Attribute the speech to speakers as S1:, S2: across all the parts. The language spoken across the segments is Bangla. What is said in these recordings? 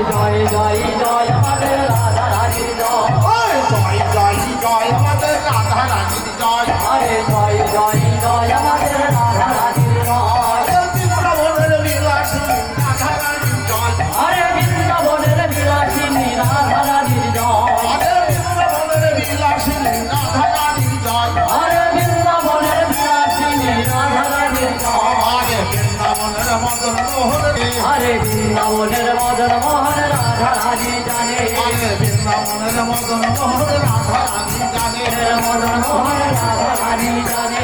S1: জয় জয় জয় আমাদের রাধা রানীর জয়
S2: জয় জয় জয় আমাদের রাধা রানীর জয়
S1: আরে জয় জয় জয় আমাদের রাধা রানীর জয়
S2: বৃন্দাবনের বিলাসিনী রাধা রানীর জয়
S1: আরে বৃন্দাবনের বিলাসিনী রাধা রানীর জয়
S2: আরে বৃন্দাবনের বিলাসিনী রাধা রানীর জয়
S1: আরে বৃন্দাবনের বিলাসিনী রাধা রানীর জয়
S2: আরে বৃন্দাবনের মদন মোহন
S1: আরে বৃন্দাবনের মদন মোহন রাধা রানী জানে
S2: আরে বৃন্দাবনের মদন মোহন রাধা রানী জানে
S1: মদন মোহন রাধা রানী জানে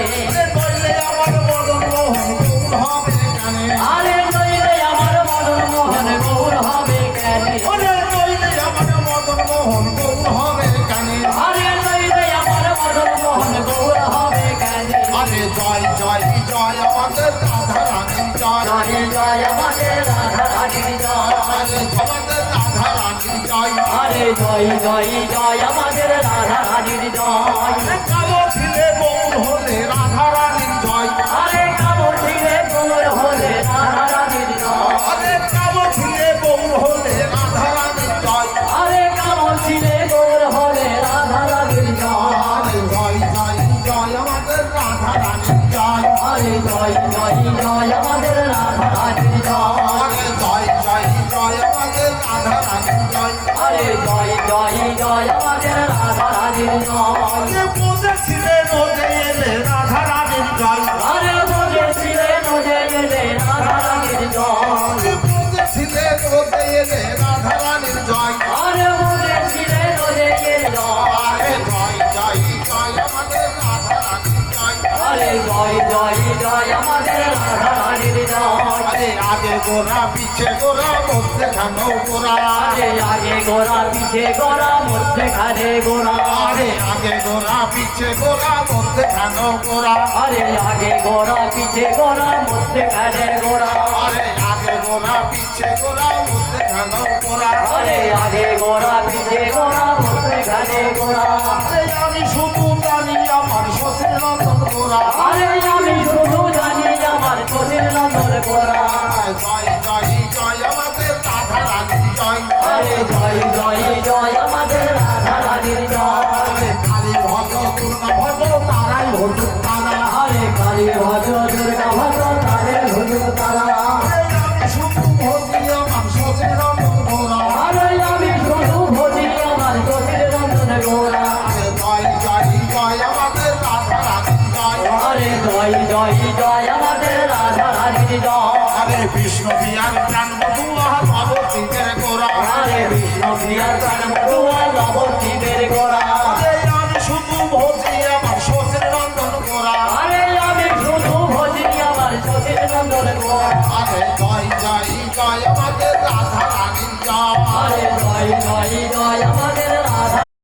S2: কইলে আমার মদন মোহন গৌর হবে জানে
S1: আরে নইলে আমার মদন মোহন গৌর হবে কেন
S2: ওরে কইলে আমার মদন মোহন গৌর হবে জানে
S1: আরে নইলে আমার মদন মোহন গৌর হবে কেন
S2: আরে জয় জয় জয় আমাদের রাধা রানীর জয়
S1: জয় জয় আমাদের রাধা রানীর জয়
S2: আরে আমাদের রাধা রানীর জয়
S1: আরে জয় জয় জয় আমাদের রাধা রানীর জয়
S2: কালো ছিলে গৌর হলে রাধা রানীর জয়
S1: আরে কাবর ছিলে গৌর হলে রাধা রানীর জয়
S2: আরে কালো ছিলে গৌর হলে রাধা রানীর জয়
S1: আরে কাবর ছিলে গৌর হলে রাধা রানীর জয়
S2: আরে জয় জয় জয় আমাদের রাধা রানীর জয়
S1: আরে জয় জয় জয় আমাদের রাধা রানীর জয়
S2: আরে জয় জয় জয় আমাদের রাধা রানীর জয়
S1: আরে জয় জয় জয় আমাদের রাধা রানীর জয়
S2: আরে পদে ছিলে নদে এলে রাধা রানীর জয়
S1: আরে বুঝেছিলে নদে গেলে রাধা রানীর জয়
S2: আরে পদে ছিলে নদে এলে রাধা রানীর জয়
S1: আরে বুঝেছিলে নদে গেলে জয়
S2: আরে জয় জয় জয় আমাদের রাধা রানীর জয়
S1: আরে জয় জয় জয় আমাদের রাধা রানীর জয়
S2: আরে আগে গোরা পিছে গোরা মধ্যে খানো গোরা
S1: আরে আগে গোরা পিছে গোরা মধ্যে খানে গোরা
S2: আরে আগে গোরা পিছে গোরা মধ্যে খানো গোরা
S1: আরে আগে গোরা পিছে গোরা মধ্যে খানে গোরা
S2: আরে আগে গোরা পিছে গোরা মধ্যে খানো গোরা
S1: আরে আগে গোরা পিছে গোরা মধ্যে খানে গোরা
S2: আরে আমি শুধু জানি আমার শ্বশুর নন্দন গোরা
S1: আরে আমি শুধু জানি আমার চোখের নন্দন গোরা
S2: জয় জয় জয় আমাদের রাধা রানীর জয়
S1: আরে জয় জয় জয় আমাদের রাধা রানীর জয়
S2: আরে কালী ভজ দুর্গা ভজ তারাই ভজ তারা
S1: আরে কালী ভজ দুর্গা ভজ তাদের হুজুর তারা
S2: আরে আমি শুধু ভজি আমার শ্বশুর নন্দন গোরা
S1: আরে আমি শুধু ভজি আমার চোখের নন্দন গোরা
S2: আরে জয় জয় জয় আমাদের রাধা রানীর জয়
S1: আরে জয় জয় জয় আমাদের রাধা রানীর জয়
S2: আরে বিষ্ণু বিয়ার প্রাণ বধুয়া ভগবতীদের গোরা
S1: আরে বিষ্ণু প্রিয়ার প্রাণ মধুয়া নবদ্বীপের গোরা
S2: আরে আমি শুধু ভজি আমার শ্বশুর নন্দন গোরা
S1: আরে আমি শুধু ভজি আমার চোখের নন্দন গোরা
S2: আরে জয় জয় জয় আমাদের রাধা রানীর জয়
S1: আরে জয় জয় জয় আমাদের রাধা